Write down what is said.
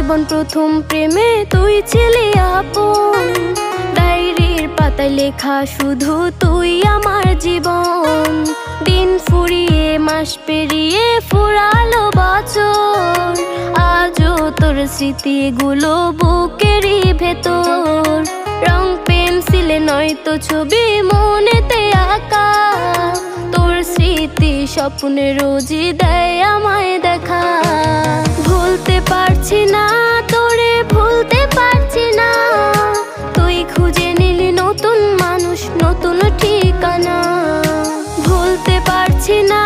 জীবন প্রথম প্রেমে তুই ছিলি আপন, ডায়েরির পাতায় লেখা শুধু তুই আমার জীবন। দিন ফুরিয়ে মাস পেরিয়ে ফুরালো বছর, আজও তোর স্মৃতিগুলো বুকেরই ভেতর। রং পেন্সিলে নয়তো ছবি মনেতে আঁকা, তোর স্মৃতি স্বপ্নে রোজই দেয় আমায় দেখা। ভুলতে পারছি না তোরে, ভুলতে পারছি না, তুই খুঁজে নিলি নতুন মানুষ, নতুন ঠিকানা। ভুলতে পারছি না